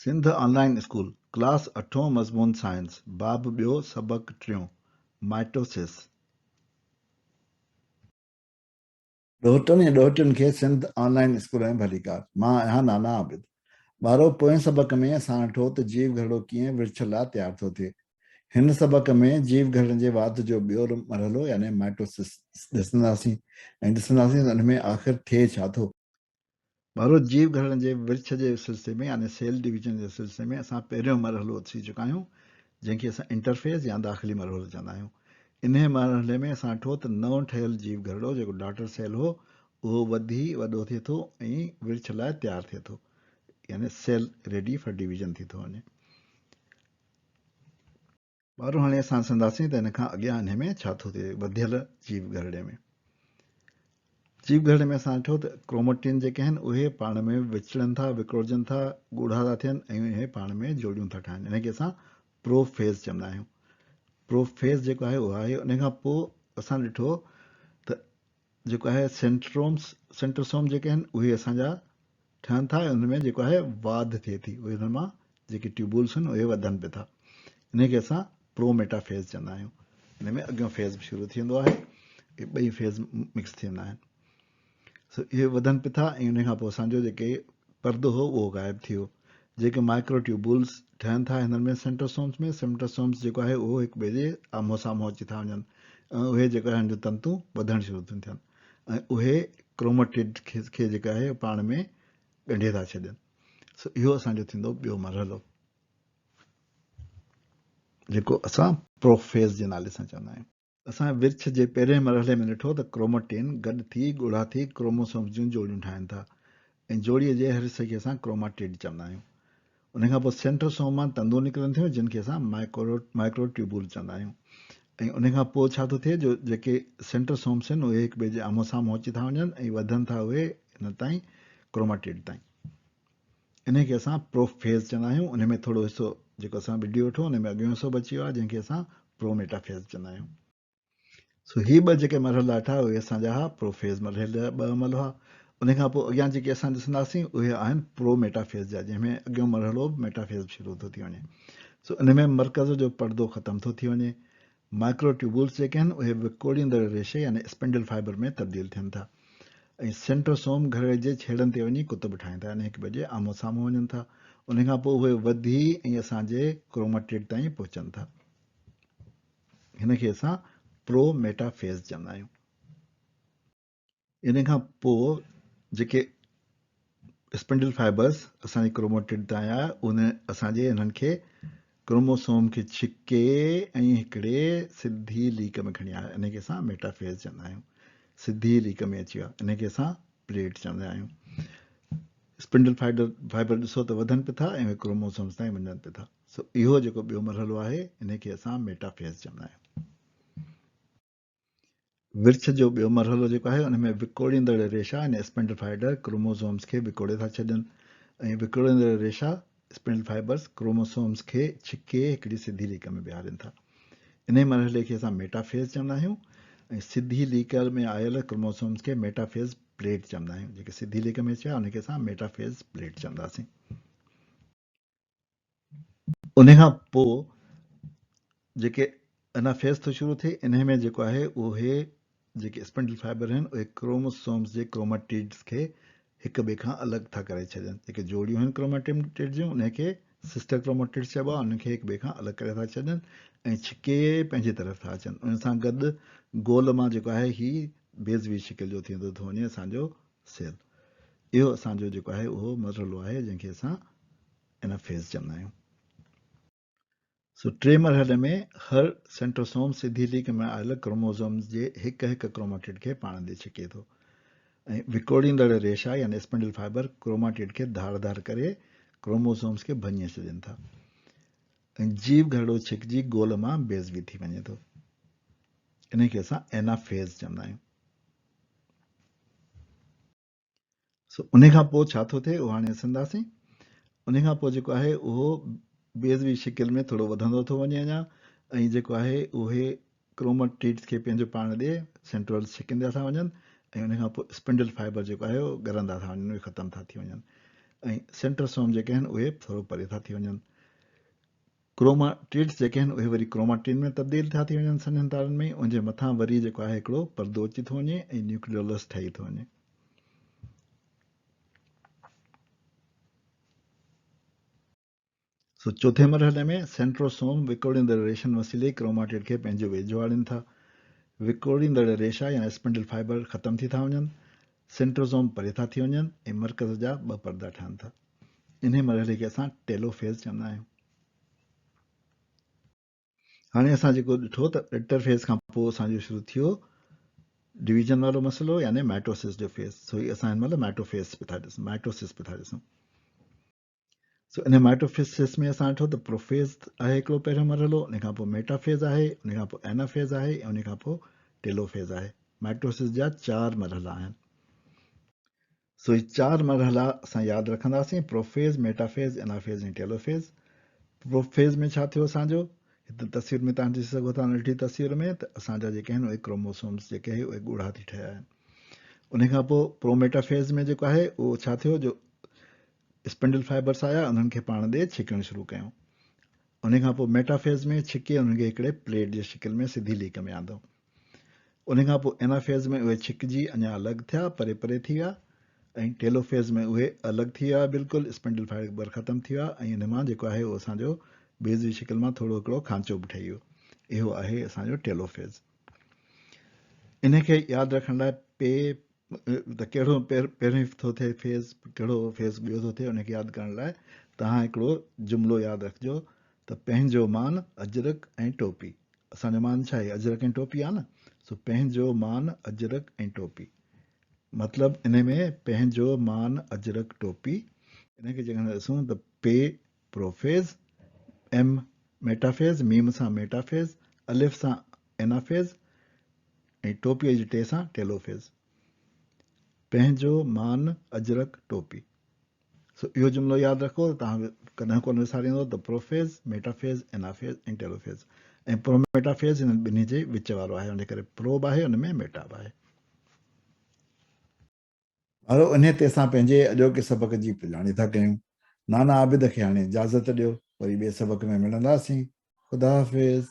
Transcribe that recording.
Sindh online school class 8 मज़मून science बाब ॿियो सबक़ 3 माइटोसिस। ॾोहटनि ऐं ॾोहटियुनि खे सिंध ऑनलाइन स्कूल में भलीकार। मां आहियां नाना आबिद। ॿारो पोएं सबक़ में असां ॾिठो त जीव घरड़ो कीअं विर्छ लाइ तयारु थो थिए। हिन सबक़ में जीव घरड़नि जे वाध जो ॿियो मरहलो यानी माइटोसिस ॾिसंदासीं ऐं ॾिसंदासीं त हुन में आख़िर थिए छा थो। ॿारो जीव घरड़नि जे विर्छ जे सिलसिले में यानी सेल डिवीजन जे सिलसिले में असां पहिरियों मरहलो थी चुका आहियूं, जंहिंखे असां इंटरफेस या दाख़िली मरहलो चवंदा आहियूं। इन मरहले में असां ॾिठो त नओं ठहियल जीव घरड़ो जेको डॉटर सेल हो उहो वधी वॾो थिए थो ऐं विर्छ लाइ तयारु थिए थो, यानी सेल रेडी फॉर डिवीजन थी थो वञे। ॿारो हाणे असां ॾिसंदासीं त हिन खां अॻियां हिन में छा थो थिए वधियल जीव घरड़े में। जीव घरड़े में असां ॾिठो त क्रोमोटिन जेके आहिनि उहे पाण में विचड़नि था, विकिरजनि था, ॻूढ़ा था थियनि ऐं इहे पाण में जोड़ियूं था ठाहिनि। इनखे असां प्रोफेज़ चवंदा आहियूं। प्रोफेज़ जेको आहे उहो आहे। उन खां पोइ असां ॾिठो त जेको आहे सेंट्रोसोम जेके आहिनि उहे असांजा ठहनि था, उन में जेको आहे वाध थिए थी, उहे हुन मां जेके ट्यूबुल्स आहिनि उहे वधनि पिया था। इनखे असां प्रोमेटाफेज़ चवंदा आहियूं। इन में अॻियों फेज़ बि शुरू थींदो आहे, इहे ॿई फेज़ मिक्स थींदा आहिनि। सो इहे वधनि पिया था ऐं उन खां पोइ असांजो जेके पर्दो हो उहो ग़ाइबु थी वियो। जेके माइक्रो ट्यूबुल्स ठहनि था हिननि में सेंट्रोसोम्स जेको आहे उहो हिकु ॿिए जे आम्हूं साम्हूं अची था वञनि ऐं उहे जेको आहे हिन जो तंतू वधणु शुरू थियूं थियनि ऐं उहे क्रोमेटिड खे जेका आहे पाण में ॻंढे था छॾनि। सो इहो असांजो थींदो ॿियो मरहलो, जेको असां प्रोफेज़ जे नाले सां चवंदा आहियूं। असां विर्छ जे पहिरें मरहले में ॾिठो त क्रोमोटिन गॾु थी ॻुड़ा थी क्रोमोसोम्स जूं जोड़ियूं ठाहिनि था ऐं जोड़ीअ जे हर हिसे खे असां क्रोमाटिड चवंदा आहियूं। उन खां पोइ सेंट्रोसोम मां तंतू निकिरनि थियूं जिन खे असां माइक्रो ट्यूबुल चवंदा आहियूं ऐं उन खां पोइ छा थो थिए, जो जेके सेंट्रोसोम्स आहिनि उहे हिकु ॿिए जे आम्हूं साम्हूं अची था वञनि ऐं वधनि था उहे हिन ताईं क्रोमाटिड ताईं। इन खे असां प्रोफेज़ चवंदा आहियूं। उन में थोरो हिसो जेको असां विडियो वठो उन में अॻियों हिसो बची वियो आहे जंहिंखे असां प्रोमेटाफेज़ चवंदा आहियूं। सो ही ॿ जेके मरहला ॾिठा उहे असांजा हुआ प्रोफेज़ मरहले जा ॿ अमल हुआ। उन खां पोइ अॻियां जेके असां ॾिसंदासीं उहे आहिनि प्रोमेटाफेज़ जा, जंहिंमें अॻियों मरहलो मेटाफेज़ शुरू थो थी वञे। सो इन में मर्कज़ जो पर्दो ख़तमु थो थी वञे। माइक्रो ट्यूबुल्स जेके आहिनि उहे विकोड़ींदड़ रेशे यानी स्पिंडल फाइबर में तब्दील थियनि था ऐं सेंट्रोसोम घरड़े जे छेड़नि ते वञी कुतब ठाहिनि था, यानी हिकु ॿिए जे आम्हूं साम्हूं वञनि था। उन खां पोइ उहे वधी ऐं असांजे क्रोमेटिड ताईं पहुचनि था। हिन खे असां प्रोमेटाफेज़ चवंदा आहियूं। इन खां पोइ जेके स्पिंडल फाइबर्स असांजे क्रोमेटिड ताईं आया उन असांजे हिननि खे क्रोमोसोम खे छिके ऐं हिकिड़े सिधी लीक में खणी आया। इन खे असां मेटाफेज़ चवंदा आहियूं। सिधी लीक में अची विया, इन खे असां प्लेट चवंदा आहियूं। स्पिंडल फाइबर ॾिसो त वधनि पिया था ऐं उहे क्रोमोसोम्स ताईं वञनि पिया था। सो इहो जेको ॿियो मरहलो आहे इन खे असां मेटाफेज़ चवंदा आहियूं। विर्छ जो ॿियो मरहलो जेको आहे उन में विकोड़ींदड़ रेशा यानी स्पिंडल फाइबर क्रोमोसोम्स खे विकोड़े था छॾनि ऐं विकोड़ींदड़ रेशा स्पिंडल फाइबर्स क्रोमोसोम्स खे छिके हिकिड़ी सिधी लीक में ॿिहारनि था। इन मरहले खे असां मेटाफेज़ चवंदा आहियूं ऐं सिधी लीक में आयल क्रोमोसोम्स खे मेटाफेज़ प्लेट चवंदा आहियूं। जेके सिधी लीक में अची विया उनखे असां मेटाफेज़ प्लेट चवंदासीं। उन खां पोइ जेके एनाफेज़ थो शुरू थिए, इन में जेको आहे उहे जेके स्पिंडल फाइबर आहिनि उहे क्रोमोसोम्स जे क्रोमेटिड्स खे हिक ॿिए खां अलॻि था करे छॾनि। जेके जोड़ियूं आहिनि क्रोमेटिड जूं उनखे सिस्टर क्रोमेटिड्स चइबो आहे। उनखे हिक ॿिए खां अलॻि करे था छॾनि ऐं छिके पंहिंजे तरफ़ था अचनि। उन सां गॾु गोल मां जेको आहे ही बेज़वी शिकिल जो थींदो थो वञे असांजो सेल। इहो असांजो जेको आहे उहो मरहलो आहे जंहिंखे असां एनाफेज़ चवंदा आहियूं। सो टे मरहले में हर सेंट्रोसोम सिधी लीक में आयल क्रोमोसोम्स जे हिक हिक क्रोमेटिड खे पाण ॾे छिके थो ऐं विकोड़ींदड़ रेशा यानी स्पिंडल फाइबर क्रोमेटिड खे धार करे क्रोमोसोम्स खे भञे छॾनि था ऐं जीव घरड़ो छिकजी गोल मां बेज़वी थी वञे थो। इन खे असां एनाफेज़ चवंदा आहियूं। सो उन खां पोइ छा थो थिए उहो हाणे ॾिसंदासीं। उन खां पोइ जेको आहे उहो बेज़वी शिकिल में थोरो वधंदो थो वञे अञा ऐं जेको आहे उहे क्रोमेटिड्स खे पंहिंजो पाण ॾे सेंट्रोल छिकंदा था वञनि ऐं उन खां पोइ स्पिंडल फाइबर जेको आहे उहो ॻरंदा था वञनि, उहे ख़तमु था थी वञनि ऐं सेंट्रोसोम जेके आहिनि उहे थोरो परे था थी वञनि। क्रोमाटिड्स जेके आहिनि उहे वरी क्रोमाटिन में तब्दील था थी वञनि सननि तारनि में, उनजे मथां वरी जेको आहे हिकिड़ो परदो अची थो वञे ऐं न्यूक्लियोलस ठही थो वञे। सो चोथे मरहले में सेंट्रोसोम विकोड़ींदड़ रेशनि वसीले क्रोमाटिड खे पंहिंजो वेझो आणीनि था। विकोड़ींदड़ रेशा या स्पिंडल फाइबर ख़तम थी था वञनि, सेंट्रोसोम परे था थी वञनि ऐं मर्कज़ जा ॿ परदा ठहनि था। इन मरहले खे असां टेलोफेज़ चवंदा आहियूं। हाणे असां जेको ॾिठो त इंटरफेज़ खां पोइ असांजो शुरू थियो डिवीजन वारो मसइलो यानी माइटोसिस जो फेज़। सो असां हिन महिल माइटोफेज़ पिया था ॾिसूं, माइटोसिस पिया था ॾिसूं। सो इन माइटोफिसिस में असां ॾिठो त प्रोफेज़ आहे हिकिड़ो पहिरियों मरहलो, उन खां पोइ मेटाफेज़ आहे, उन खां पोइ एनाफेज़ आहे ऐं उन खां पोइ टेलोफेज़ आहे। माइटोसिस जा 4 मरहला आहिनि। सो ये 4 मरहला असां यादि रखंदासीं, प्रोफेज़, मेटाफेज़, एनाफेज़ ऐं टेलोफेज़। प्रोफेज़ में छा थियो असांजो, हिते तस्वीर में तव्हां ॾिसी सघो था नंढी तस्वीर में त असांजा जेके आहिनि उहे क्रोमोसोम्स जेके आहिनि उहे ॻूढ़ा थी ठहिया आहिनि। उन खां पोइ प्रोमेटाफेज़ में जेको आहे उहो छा थियो, जो स्पिंडल फाइबर्स आया, उन्हनि खे पाण ॾे छिकणु शुरू कयूं। उन खां पोइ मेटाफेज़ में छिके उन्हनि खे हिकिड़े प्लेट जे शिकिल में सिधी लीक में आंदो। उन खां पोइ एनाफेज़ में उहे छिकजी अञा अलॻि थिया, परे परे थी विया, ऐं टेलोफेज़ में उहे अलॻि थी विया बिल्कुलु, स्पिंडल फाइबर ख़तमु थी विया ऐं हिन मां जेको आहे उहो असांजो बेज़ जी शिकिल मां थोरो हिकिड़ो खांचो बि ठही वियो। इहो आहे असांजो टेलोफेज़। इन खे यादि रखण लाइ त कहिड़ो पहिरियों थो थिए फेज़, कहिड़ो फेज़ ॿियो थो थिए, उनखे यादि करण लाइ तव्हां हिकिड़ो जुमिलो यादि रखिजो त पंहिंजो मान अजरक ऐं टोपी। असांजो मान छा आहे, अजरक ऐं टोपी आहे न। सो पंहिंजो मान अजरक ऐं टोपी, मतिलबु इन में पंहिंजो मान अजरक टोपी। इनखे जेकॾहिं ॾिसूं त पे प्रोफेज़, एम मेटाफेज़, मीम सां मेटाफेज़, अलिफ सां एनाफेज़ ऐं टोपीअ जी टे सां टेलोफेज़। पंहिंजो मान अजरक टोपी। सो इहो जुमिलो यादि रखो त तव्हां कॾहिं कोन विसारींदो त प्रोफेज़, मेटाफेज़, एनाफेज़ ऐं टेलोफेज़। ऐं प्रोमेटाफेज़ हिन ॿिन्ही जे विच वारो आहे, उन करे प्रोब आहे, हुन में मेटा बि आहे। हलो, इन ते असां पंहिंजे अॼोके सबक़ जी पिलाणी था कयूं। नाना आबिद खे हाणे इजाज़त ॾियो, वरी ॿिए सबक़ में मिलंदासीं। ख़ुदा हाफ़िज़।